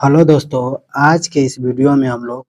Hello दोस्तों, आज के इस वीडियो में हम लोग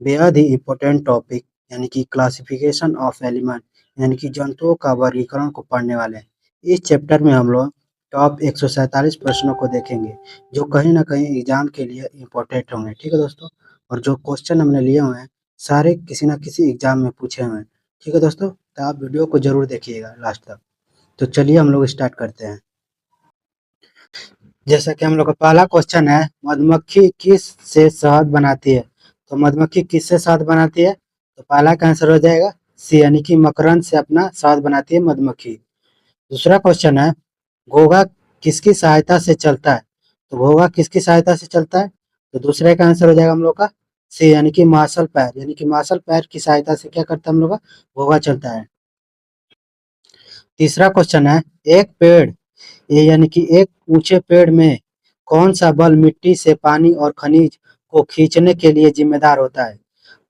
बेहद ही इम्पोर्टेंट टॉपिक यानी कि क्लासिफिकेशन ऑफ एलिमेंट यानी कि जंतुओं का वर्गीकरण को पढ़ने वाले हैं। इस चैप्टर में हम लोग टॉप 147 प्रश्नों को देखेंगे जो कहीं ना कहीं एग्जाम के लिए इम्पोर्टेंट होंगे। ठीक है दोस्तों, और जो क्वेश्चन हमने लिए हुए हैं सारे किसी ना किसी एग्जाम में पूछे हुए हैं। ठीक है दोस्तों, तो आप वीडियो को जरूर देखिएगा लास्ट तक। तो चलिए हम लोग स्टार्ट करते हैं। जैसा कि हम लोग का पहला क्वेश्चन है, मधुमक्खी किस से शहद बनाती है? तो मधुमक्खी किससे शहद बनाती है? तो पहला का आंसर हो जाएगा सी, यानी कि मकरंद से अपना शहद बनाती है मधुमक्खी। दूसरा क्वेश्चन है, घोंघा किसकी सहायता से चलता है? तो घोंघा किसकी सहायता से चलता है? तो दूसरे का आंसर हो जाएगा हम लोग का सी, यानी कि मार्शल पैर, यानी कि मार्शल पैर की सहायता से क्या करता है हम लोग का घोंघा चलता है। तीसरा क्वेश्चन है, एक पेड़ ये यानी कि एक ऊंचे पेड़ में कौन सा बल मिट्टी से पानी और खनिज को खींचने के लिए जिम्मेदार होता है?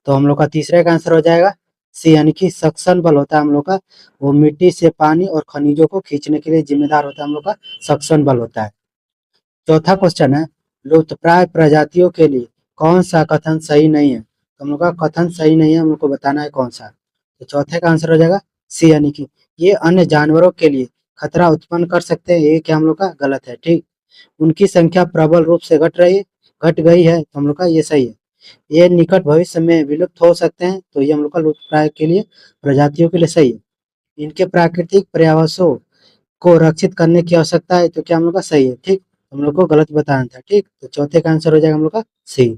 तो हम लोग का तीसरे का आंसर हो जाएगा सी, यानी कि सक्शन बल होता है हम लोग का, वो मिट्टी से पानी और खनिजों को खींचने के लिए जिम्मेदार होता है हम लोग का सक्शन बल होता है। चौथा क्वेश्चन है, लुप्तप्राय प्रजातियों के लिए कौन सा कथन सही नहीं है? तो हम लोग का कथन सही नहीं है, हम लोग को बताना है कौन सा। तो चौथे का आंसर हो जाएगा सी, यानी कि ये अन्य जानवरों के लिए खतरा उत्पन्न कर सकते हैं, ये क्या हम लोग का गलत है। ठीक, उनकी संख्या प्रबल रूप से घट गई है, तो हम लोग का ये सही है। ये निकट भविष्य में विलुप्त हो सकते हैं, तो ये हम लोग का लुप्तप्राय के लिए प्रजातियों के लिए सही है। इनके प्राकृतिक पर्यावसों को रक्षित करने की आवश्यकता है, तो क्या हम लोग का सही है। ठीक, हम लोग को गलत बताना था। ठीक, तो चौथे का आंसर हो जाएगा हम लोग का सी।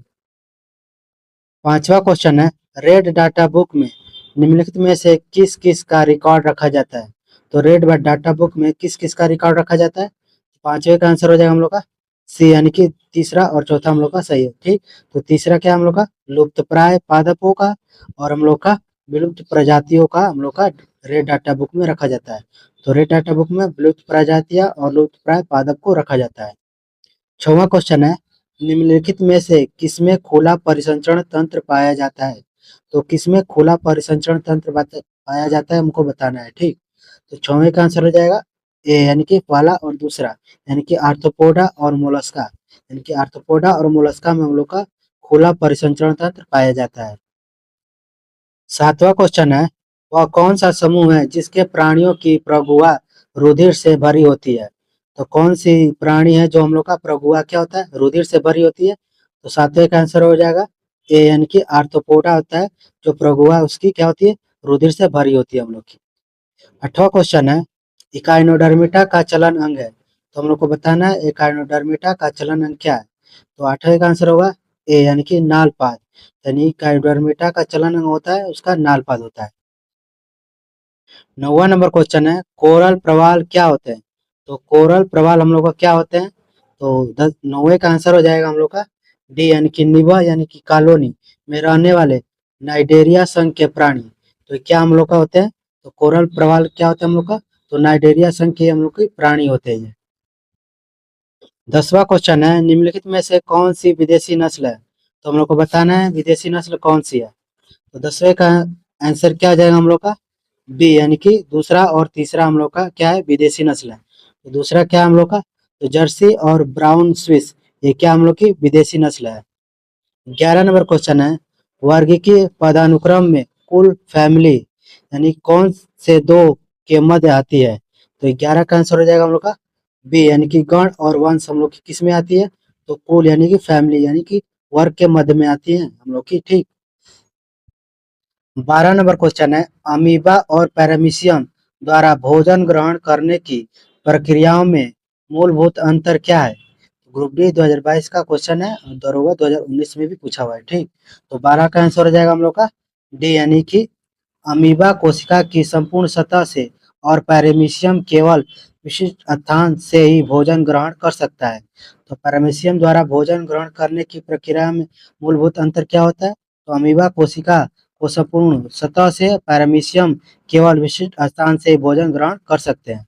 पांचवा क्वेश्चन है, रेड डाटा बुक में निम्नलिखित में से किस किस का रिकॉर्ड रखा जाता है? तो रेड डाटा बुक में किस किस का रिकॉर्ड रखा जाता है? पांचवे का आंसर हो जाएगा हम लोग का सी, यानी कि तीसरा और चौथा हम लोग का सही है। ठीक, तो तीसरा क्या हम लोग का लुप्तप्राय पादपों का और हम लोग का विलुप्त प्रजातियों का हम लोग का रेड डाटा बुक में रखा जाता है। तो रेड डाटा बुक में विलुप्त प्रजातियां और लुप्तप्राय पादप को रखा जाता है। छठवां क्वेश्चन है, निम्नलिखित में से किसमें खुला परिसंचरण तंत्र पाया जाता है? तो किसमें खुला परिसंचरण तंत्र पाया जाता है हमको बताना है। ठीक, तो छठवें का आंसर हो जाएगा ए, यानी कि पहला और दूसरा, यानी कि आर्थ्रोपोडा और मोलस्का, यानी कि आर्थ्रोपोडा और मोलस्का में हम लोग का खुला परिसंचरण तंत्र पाया जाता है। सातवां क्वेश्चन है, वह कौन सा समूह है जिसके प्राणियों की प्रगुआ रुधिर से भरी होती है? तो कौन सी प्राणी है जो हम लोग का प्रगुआ क्या होता है रुधिर से भरी होती है? तो सातवें का आंसर हो जाएगा ए, यानी कि आर्थ्रोपोडा होता है, जो प्रगुआ उसकी क्या होती है रुधिर से भरी होती है हम लोग की। आठवां क्वेश्चन है, इकाइनोडर्मिटा का चलन अंग है, तो हम लोग को बताना है इकाइनोडर्मिटा का चलन अंग क्या है। तो आठवें का आंसर होगा ए, यानी कि नालपाद, यानी इकाइनोडर्मिटा का चलन अंग होता है उसका नालपाद होता है। नौवां नंबर क्वेश्चन है, कोरल प्रवाल क्या होते हैं? तो कोरल प्रवाल हम लोग का क्या होते हैं? तो नौवे का आंसर हो जाएगा हम लोग का डी, यानी कि निभा यानी कि कॉलोनी में रहने वाले नाइडेरिया संघ के प्राणी। तो क्या हम लोग का होते हैं? तो कोरल प्रवाल क्या होता है हम लोग का? तो नाइडेरिया संघ के हम लोग के प्राणी होते हैं। 10वां क्वेश्चन है, निम्नलिखित में से कौन सी विदेशी नस्ल है? तो हम लोग को बताना है विदेशी नस्ल कौन सी है। तो 10वें का आंसर क्या हो जाएगा हम लोग का बी, यानी कि दूसरा और तीसरा हम लोग का क्या है विदेशी नस्ल है। तो दूसरा क्या है हम लोग का? तो जर्सी और ब्राउन स्विस, ये क्या हम लोग की विदेशी नस्ल है। 11 नंबर क्वेश्चन है, वर्गीकीय पदानुक्रम में कुल फैमिली यानी कौन से दो के मध्य आती है? तो 11 का आंसर हो जाएगा हम लोग का बी, यानी कि गण और वंश हम लोग की किस में आती है? तो कुल यानी कि फैमिली यानी कि वर्ग के मध्य में आती है हम लोग की। ठीक, 12 नंबर क्वेश्चन है, अमीबा और पैरामीशियम द्वारा भोजन ग्रहण करने की प्रक्रियाओं में मूलभूत अंतर क्या है? ग्रुप डी 2022 का क्वेश्चन है और दरोगा 2019 में भी पूछा हुआ है। ठीक, तो 12 का आंसर हो जाएगा हम लोग का डी, यानी कि अमीबा कोशिका की संपूर्ण सतह से और पैरामीशियम केवल विशिष्ट स्थान से ही भोजन ग्रहण कर सकता है। तो पैरामीशियम द्वारा भोजन ग्रहण करने की प्रक्रिया में मूलभूत अंतर क्या होता है? तो अमीबा कोशिका को संपूर्ण सतह से, पैरामीशियम केवल विशिष्ट स्थान से ही भोजन ग्रहण कर सकते हैं।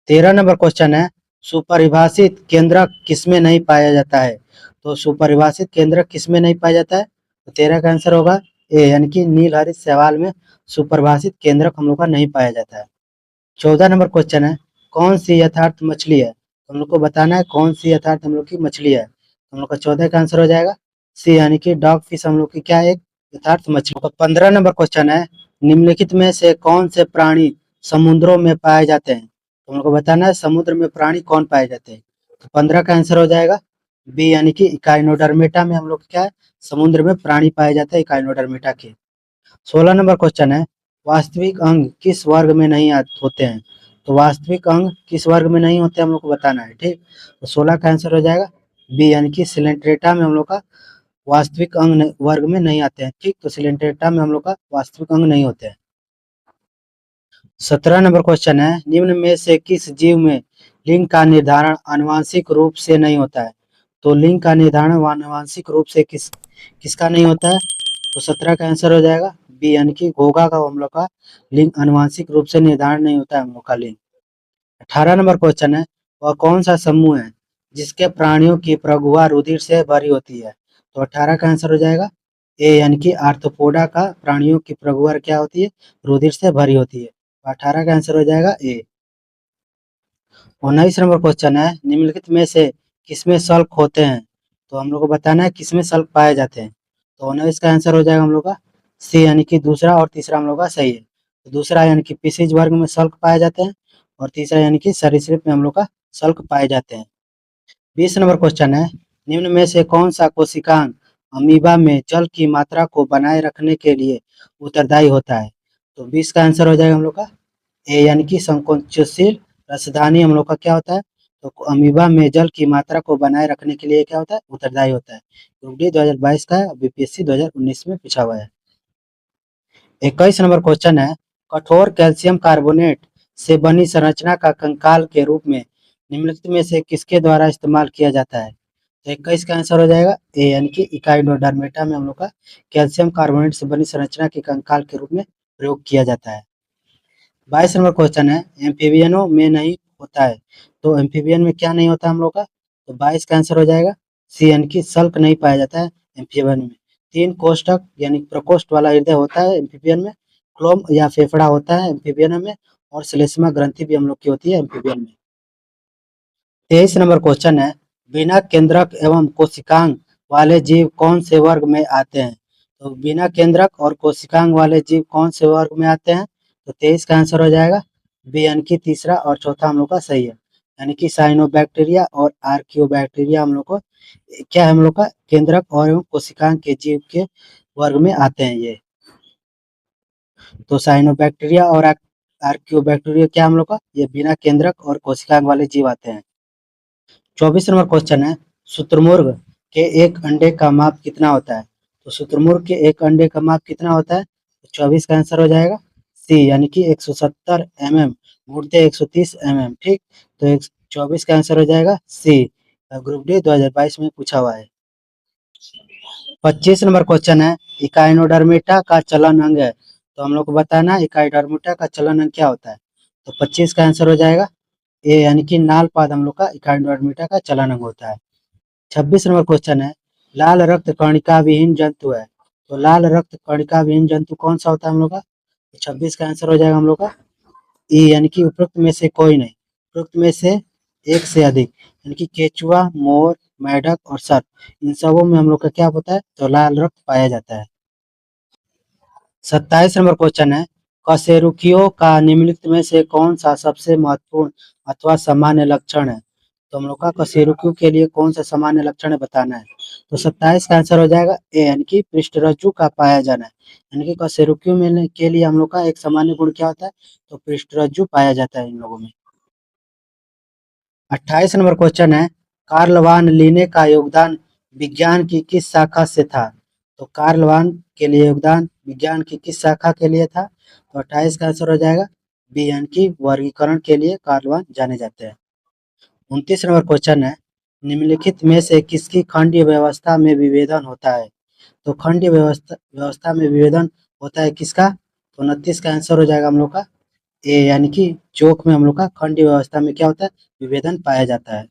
13 नंबर क्वेश्चन है, सुपरिभाषित केंद्रक किसमें नहीं पाया जाता है? तो सुपरिभाषित केंद्रक किसमें नहीं पाया जाता है? तो 13 का आंसर होगा ए, यानी कि नीलहरित शैवाल में सुपरिभाषित केंद्रक हम लोग का नहीं पाया जाता है। 14 नंबर क्वेश्चन है, कौन सी यथार्थ मछली है? तो हम लोग को बताना है कौन सी यथार्थ हम लोग की मछली है। हम लोग का 14 का आंसर हो जाएगा सी, यानी कि डॉग फिश हम लोग की क्या है, एक यथार्थ मछली। 15 नंबर क्वेश्चन है, निम्नलिखित में से कौन से प्राणी समुद्रों में पाए जाते हैं? तो हम लोग को बताना है समुद्र में प्राणी कौन पाए जाते हैं। तो 15 का आंसर हो जाएगा बी, यानी कि इकाइनोडर्मेटा में हम लोग क्या है, समुद्र में प्राणी पाए जाते हैं इकाइनोडर्मेटा के। 16 नंबर क्वेश्चन है, वास्तविक अंग किस वर्ग में नहीं होते हैं? तो वास्तविक अंग किस वर्ग में नहीं होते हम लोग को बताना है, ठीक। तो 16 का आंसर हो जाएगा बी, यानी कि सिलेंट्रेटा में हम लोग का वास्तविक अंग वर्ग में नहीं आते हैं, ठीक। तो सिलेंट्रेटा में हम लोग का वास्तविक अंग नहीं होते हैं। 17 नंबर क्वेश्चन है, निम्न में से किस जीव में लिंग का निर्धारण आनुवांशिक रूप से नहीं होता है? तो लिंग का निर्धारण आनुवांशिक रूप से किसका नहीं होता है? तो 17 का आंसर हो जाएगा बी, यानी कि घोंघा का हम लोग का लिंग आनुवांशिक रूप से निर्धारण नहीं होता है हम लोग का लिंग। 18 नंबर क्वेश्चन है, वह कौन सा समूह है जिसके प्राणियों की प्रगुआ रुधिर से भरी होती है? तो 18 का आंसर हो जाएगा ए, यानी कि आर्थ्रोपोडा का प्राणियों की प्रगुआ क्या होती है, रुधिर से भरी होती है। तो 18 का आंसर हो जाएगा ए। 19 नंबर क्वेश्चन है, निम्नलिखित में से किसमें सल्क होते हैं? तो हम लोग को बताना है किसमें सल्क पाए जाते हैं। तो 19 का आंसर हो जाएगा हम लोग का सी, यानी कि दूसरा और तीसरा हम लोग का सही है। तो दूसरा यानी कि पिसीज वर्ग में सल्क पाए जाते हैं और तीसरा यानी कि सरीसृप में हम लोग का सल्क पाए जाते हैं। 20 नंबर क्वेश्चन है, निम्न में से कौन सा कोशिकांग अमीबा में जल की मात्रा को बनाए रखने के लिए उत्तरदायी होता है? तो 20 का आंसर हो जाएगा हम लोग का ए, यानी कि संकोचनशील रसधानी हम लोग का क्या होता है, तो अमीबा में जल की मात्रा को बनाए रखने के लिए क्या होता है, उत्तरदायी होता है। ग्रुप डी 2022 का है, बीपीएससी 2019 में पूछा हुआ है। 21 नंबर क्वेश्चन है, कठोर कैल्शियम कार्बोनेट से बनी संरचना का कंकाल के रूप में निम्नलिखित में से किसके द्वारा इस्तेमाल किया जाता है? तो 21 का आंसर हो जाएगा ए, यानी कि इकाइनोडर्मेटा में हम लोग का कैल्शियम कार्बोनेट से बनी संरचना के कंकाल के रूप में प्रयोग किया जाता है। 22 नंबर क्वेश्चन है, एम्फीबियनों में नहीं होता है, तो एम्फीबियन में क्या नहीं होता हम लोग का? तो 22 का आंसर हो जाएगा सी, यानी कि सल्क नहीं पाया जाता है एम्फीबियन में। 3 कोष्ठक यानी प्रकोष्ठ वाला हृदय होता है एम्फीबियन में, क्लोम या फेफड़ा होता है एम्फीबियन में, और श्लेष्मा ग्रंथि भी हम लोग की होती है एम्फीबियन में। 23 नंबर क्वेश्चन है, बिना केंद्रक एवं कोशिकांग वाले जीव कौन से वर्ग में आते हैं? तो बिना केंद्रक और कोशिकांग वाले जीव कौन से वर्ग में आते हैं? तो 23 का आंसर हो जाएगा बी, यानी कि तीसरा और चौथा हम लोग का सही है, यानी कि साइनोबैक्टीरिया और आर्कियोबैक्टीरिया हम लोग को क्या है, हम लोग का केंद्रक और एवं कोशिकांग के जीव के वर्ग में आते हैं ये। तो साइनोबैक्टीरिया और आर्कियोबैक्टीरिया क्या हम लोग का, ये बिना केंद्रक और कोशिकांग वाले जीव आते हैं। 24 नंबर क्वेश्चन है, शुतुरमुर्ग के एक अंडे का माप कितना होता है? तो शुतुरमुर्ग के एक अंडे का माप कितना होता है? तो 24 का आंसर हो जाएगा सी, यानी कि 170 mm, मुड़ते 130 mm, ठीक। तो 24 का आंसर हो जाएगा सी, ग्रुप डी 2022 में पूछा हुआ है। 25 नंबर क्वेश्चन है, इकाइनोडर्मेटा का चलन अंग है, तो हम लोग को बताना है इकाइनोडर्मेटा का चलन अंग क्या होता है। तो 25 का आंसर हो जाएगा ए, यानी कि नालपाद हम लोग का इकाइनोडर्मेटा का चलन अंग होता है। 26 नंबर क्वेश्चन है, लाल रक्त कणिका विहीन जंतु है, तो लाल रक्त कणिका विहीन जंतु कौन सा होता है हम लोग का? तो 26 का आंसर हो जाएगा हम लोग का ई, यानी कि उपरोक्त में से कोई नहीं, उपरोक्त में से एक से अधिक, यानी कि केचुआ, मोर, मेढक और सर्प, इन सबों में हम लोग का क्या होता है, तो लाल रक्त पाया जाता है। 27 नंबर क्वेश्चन है, कशेरुकियों का निम्नलिखित में से कौन सा सबसे महत्वपूर्ण अथवा सामान्य लक्षण है? तो हम लोग का कशेरुकियों के लिए कौन सा सामान्य लक्षण है बताना है। तो 27 का आंसर हो जाएगा ए, यानी कि पृष्ठरज्जु का पाया जाना है, यानी कि कशेरुकियों में के लिए हम लोग का एक सामान्य गुण क्या होता है, तो पृष्ठरज्जु पाया जाता है इन लोगों में। 28 नंबर क्वेश्चन है, कार्ल वान लीने का योगदान विज्ञान की किस शाखा से था? तो कार्ल वान के लिए योगदान विज्ञान की किस शाखा के लिए था? तो 28 का आंसर हो जाएगा बी, यानी कि वर्गीकरण के लिए कार्ल वान जाने जाते हैं। 29 नंबर क्वेश्चन है, निम्नलिखित में से किसकी खंडीय व्यवस्था में विभेदन होता है? तो खंडीय व्यवस्था में विभेदन होता है किसका? तो 29 का आंसर हो जाएगा हम लोग का ए, यानी कि चोक में हम लोग का खंडीय व्यवस्था में क्या होता है, विभेदन पाया जाता है।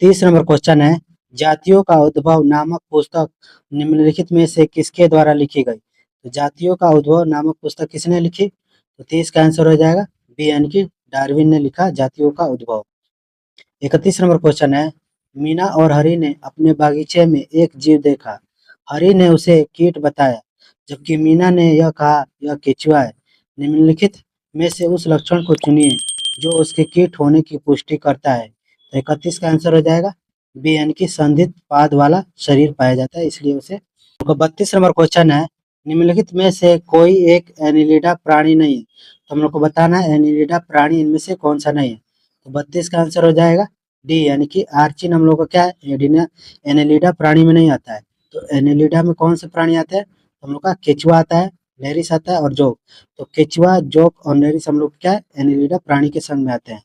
30 नंबर क्वेश्चन है, जातियों का उद्भव नामक पुस्तक निम्नलिखित में से किसके द्वारा लिखी गई? तो जातियों का उद्भव नामक पुस्तक किसने लिखी? तो 30 का आंसर हो जाएगा बी, यानी कि डार्विन ने लिखा जातियों का उद्भव। 31 नंबर क्वेश्चन है, मीना और हरी ने अपने बागीचे में एक जीव देखा। हरी ने उसे कीट बताया, जबकि मीना ने यह कहा यह केचुआ है। निम्नलिखित में से उस लक्षण को चुनिए जो उसके कीट होने की पुष्टि करता है। तो 31 का आंसर हो जाएगा बी, यानी कि संधित पाद वाला शरीर पाया जाता है, इसलिए उसे। 32 नंबर क्वेश्चन है, निम्नलिखित में से कोई एक एनिलिडा प्राणी नहीं है। तो हम लोग को बताना है एनिलिडा प्राणी इनमें से कौन सा नहीं है। तो 32 का आंसर हो जाएगा डी, यानी कि आर्चिन हम लोग का क्या है, एडिना एनिलिडा प्राणी में नहीं आता है। तो एनिलिडा में कौन से प्राणी आते हैं, तो हम लोग का केचुआ आता है, नेरिस आता है और जोक। तो केचुआ, जोक और नेरिस हम लोग क्या है, एनिलिडा प्राणी के संग में आते हैं।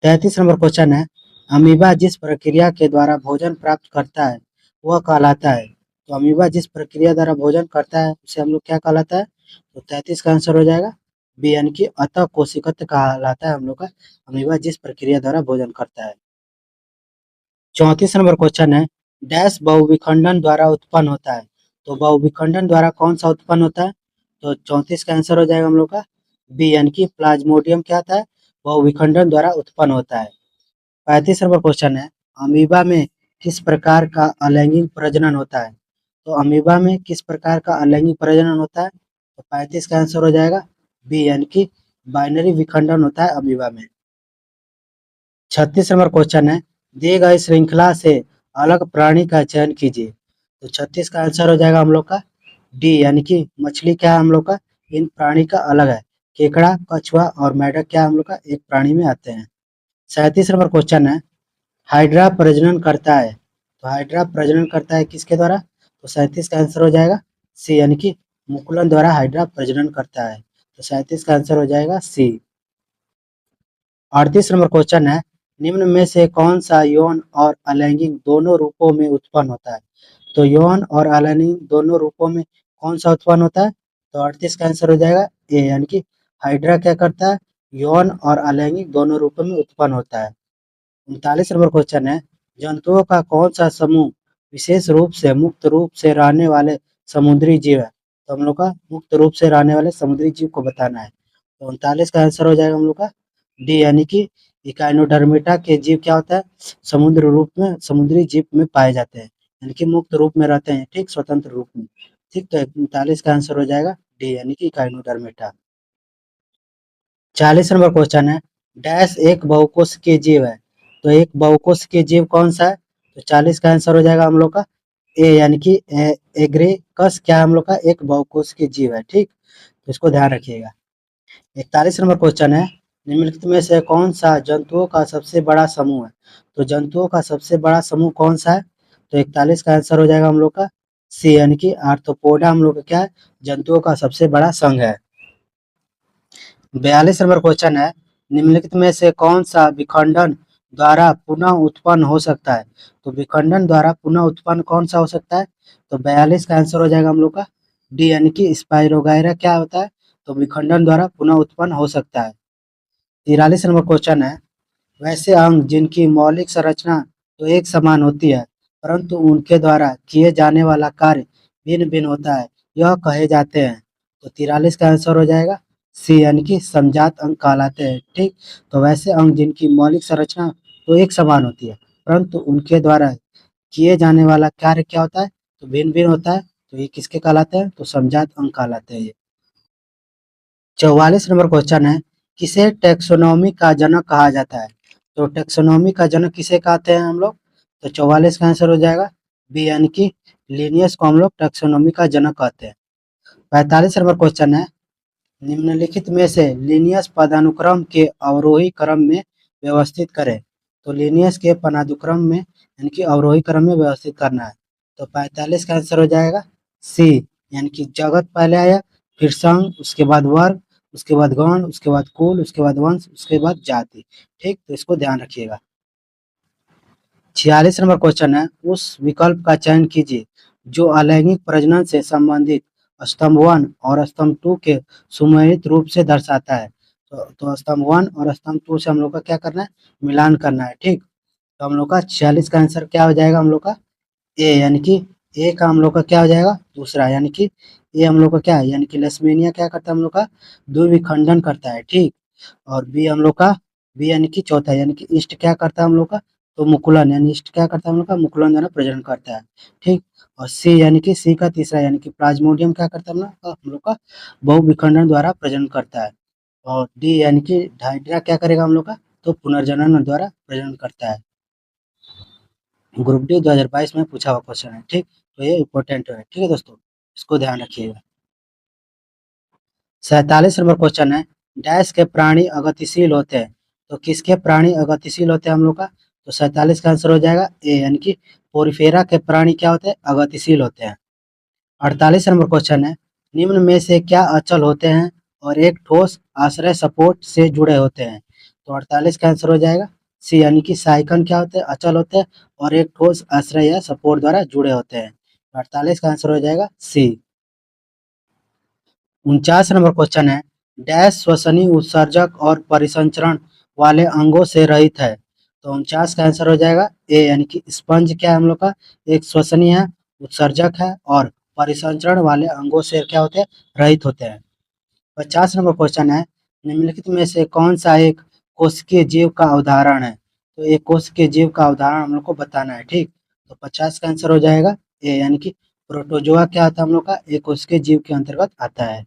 33 नंबर क्वेश्चन है, अमीबा जिस प्रक्रिया के द्वारा भोजन प्राप्त करता है वह कहलाता है। तो अमीबा जिस प्रक्रिया द्वारा भोजन करता है उसे हम लोग क्या कहलाता है। तो 33 का आंसर हो जाएगा बी, यानी कि अतः कोशिकत्व कहलाता है हम लोग का, अमीबा जिस प्रक्रिया द्वारा भोजन करता है। 34 नंबर क्वेश्चन है, डैश बहुविखंडन द्वारा उत्पन्न होता है। तो बहुविखंडन द्वारा कौन सा उत्पन्न होता है। तो 34 का आंसर हो जाएगा हम लोग का बी, यानी कि प्लाज्मोडियम क्या आता है, बहुविखंडन द्वारा उत्पन्न होता है। 35 नंबर क्वेश्चन है, अमीबा में किस प्रकार का अलैंगिक प्रजनन होता है। तो अमीबा में किस प्रकार का अलैंगिक प्रजनन होता है। तो 35 का आंसर हो जाएगा बी, यानी कि बाइनरी विखंडन होता है अमीबा में। 36 नंबर क्वेश्चन है, दिए गए श्रृंखला से अलग प्राणी का चयन कीजिए। तो 36 का आंसर हो जाएगा हम लोग का डी, यानी कि मछली क्या है हम लोग का, इन प्राणी का अलग है। केकड़ा, कछुआ और मेढक क्या हम लोग का एक प्राणी में आते हैं। 37 नंबर क्वेश्चन है, हाइड्रा प्रजनन करता है। तो हाइड्रा प्रजनन करता है किसके द्वारा। तो 37 का आंसर हो जाएगा सी, यानी कि मुकुलन द्वारा हाइड्रा प्रजनन करता है। तो 37 का आंसर हो जाएगा सी। 38 नंबर क्वेश्चन है, निम्न में से कौन सा यौन और अलैंगिक दोनों रूपों में उत्पन्न होता है। तो यौन और अलैंगिक दोनों रूपों में कौन सा उत्पन्न होता है। तो 38 का आंसर हो जाएगा ए, यानी कि हाइड्रा क्या करता है, यौन और अलैंगिक दोनों रूपों में उत्पन्न होता है। 39 नंबर क्वेश्चन है, जंतुओं का कौन सा समूह विशेष रूप से मुक्त रूप से रहने वाले समुद्री जीव है। तो हम लोग का मुक्त रूप से रहने वाले समुद्री जीव को बताना है। तो 39 का आंसर हो जाएगा हम लोग का डी, यानी कि इकाइनोडर्मेटा के जीव क्या होता है, समुद्र रूप में समुद्री जीव में पाए जाते हैं, यानी कि मुक्त रूप में रहते हैं, ठीक, स्वतंत्र रूप में। ठीक, तो 39 का आंसर हो जाएगा डी, यानी कि इकाइनोडर्मेटा। 40 नंबर क्वेश्चन है, डैश एक बहुकोशिकीय जीव है। तो एक बहुकोशिकीय जीव कौन सा है। तो 40 का आंसर हो जाएगा हम लोग का ए, यानी कि एग्रेकस क्या है हम लोग का एक बहुकोशिकीय जीव है, ठीक, तो इसको ध्यान रखिएगा। 41 नंबर क्वेश्चन है, निम्नलिखित में से कौन सा जंतुओं का सबसे बड़ा समूह है। तो जंतुओं का सबसे बड़ा समूह कौन सा है। तो 41 का आंसर हो जाएगा हम लोग का सी, यानी कि आर्थ्रोपोडा हम लोग का क्या है, जंतुओं का सबसे बड़ा संघ है। 42 नंबर क्वेश्चन है, निम्नलिखित में से कौन सा विखंडन द्वारा पुनः उत्पन्न हो सकता है। तो विखंडन द्वारा पुनः उत्पन्न कौन सा हो सकता है। तो 42 का आंसर हो जाएगा हम लोग का डी, यानी कि स्पाइरोगायरा क्या होता है, तो विखंडन द्वारा पुनः उत्पन्न हो सकता है। 43 नंबर क्वेश्चन है, वैसे अंग जिनकी मौलिक संरचना तो एक समान होती है परंतु उनके द्वारा किए जाने वाला कार्य भिन्न भिन्न होता है, यह कहे जाते हैं। तो 43 का आंसर हो जाएगा सी, यानी कि समजात अंग कहलाते हैं, ठीक। तो वैसे अंग जिनकी मौलिक संरचना तो एक समान होती है परंतु उनके द्वारा किए जाने वाला कार्य क्या होता है, तो भिन्न भिन्न होता है, तो ये किसके कहलाते हैं, तो समजात अंग कहलाते हैं ये। 44 नंबर क्वेश्चन है, किसे टैक्सोनॉमी का जनक कहा जाता है। तो टैक्सोनॉमी का जनक किसे कहते हैं हम लोग। तो 44 का आंसर हो जाएगा बी, यानी कि लिनियस को हम लोग टैक्सोनॉमी का जनक कहते हैं। 45 नंबर क्वेश्चन है, निम्नलिखित में से लिनियस पदानुक्रम के अवरोही क्रम में व्यवस्थित करें। तो लिनियस के पदानुक्रम में यानी कि अवरोही क्रम में व्यवस्थित करना है। तो 45 का आंसर हो जाएगा सी, यानी कि जगत पहले आया, फिर संघ, उसके बाद वर्ग, उसके बाद गण, उसके बाद कुल, उसके बाद वंश, उसके बाद जाति, ठीक, तो इसको ध्यान रखिएगा। 46 नंबर क्वेश्चन है, उस विकल्प का चयन कीजिए जो अलैंगिक प्रजनन से संबंधित स्तंभ 1 और स्तंभ 2 के सुमेलित रूप से दर्शाता है। तो स्तंभ 1 और स्तंभ 2 से हम लोग का क्या करना है, मिलान करना है, ठीक। तो हम लोग का 46 का आंसर क्या हो जाएगा हम लोग का ए, यानी कि ए का हम लोग का क्या हो जाएगा दूसरा, यानी कि ए हम लोग का क्या है, यानी कि लेसमेनिया क्या करता है हम लोग का द्विविखंडन करता है, ठीक। और बी हम लोग का बी यानी कि चौथा, यानी कि ईस्ट क्या करता है हम लोग का तो मुकुलन यानी ईस्ट क्या करता है हम लोग का, मुकुलन द्वारा प्रजनन करता है, ठीक। और सी यानी कि सी का तीसरा यानी कि प्लाज्मोडियम क्या करता है हम लोग का बहुविखंडन द्वारा प्रजनन करता है। और डी यानी कि हाइड्रा क्या करेगा हम लोग का, तो पुनर्जनन द्वारा प्रजनन करता है। ग्रुप डी 2022 में पूछा हुआ क्वेश्चन है, ठीक। तो ये इंपॉर्टेंट है, ठीक है दोस्तों, इसको ध्यान रखिएगा। 47 नंबर क्वेश्चन है, डैश के प्राणी अगतिशील होते हैं। तो किसके प्राणी अगतिशील होते हैं हम लोग का, तो 47 का आंसर हो जाएगा ए यानी कि पोरिफेरा के प्राणी क्या होते हैं, अगतिशील होते हैं। 48 नंबर क्वेश्चन है, निम्न में से क्या अचल होते हैं और एक ठोस आश्रय सपोर्ट से जुड़े होते हैं। तो 48 का आंसर हो जाएगा सी यानी कि साइकन क्या होते हैं, अचल होते हैं और एक ठोस आश्रय या सपोर्ट द्वारा जुड़े होते हैं। 48 का आंसर हो जाएगा सी। 49 नंबर क्वेश्चन है, डैश श्वसनीय उत्सर्जक और परिसंचरण वाले अंगों से रहित है। तो 49 का आंसर हो जाएगा ए यानी कि स्पंज क्या है हम लोग का, एक श्वसनीय है, उत्सर्जक है और परिसंचरण वाले अंगों से क्या होते हैं, रहित होते हैं। 50 नंबर क्वेश्चन है, निम्नलिखित में से कौन सा एक कोशिकीय जीव का उदाहरण है। तो एक कोशिकीय जीव का उदाहरण हम लोग को बताना है, ठीक। तो 50 का आंसर हो जाएगा ए यानी कि प्रोटोजोआ क्या आता है हम लोग का, एक कोशिकीय जीव के अंतर्गत आता है।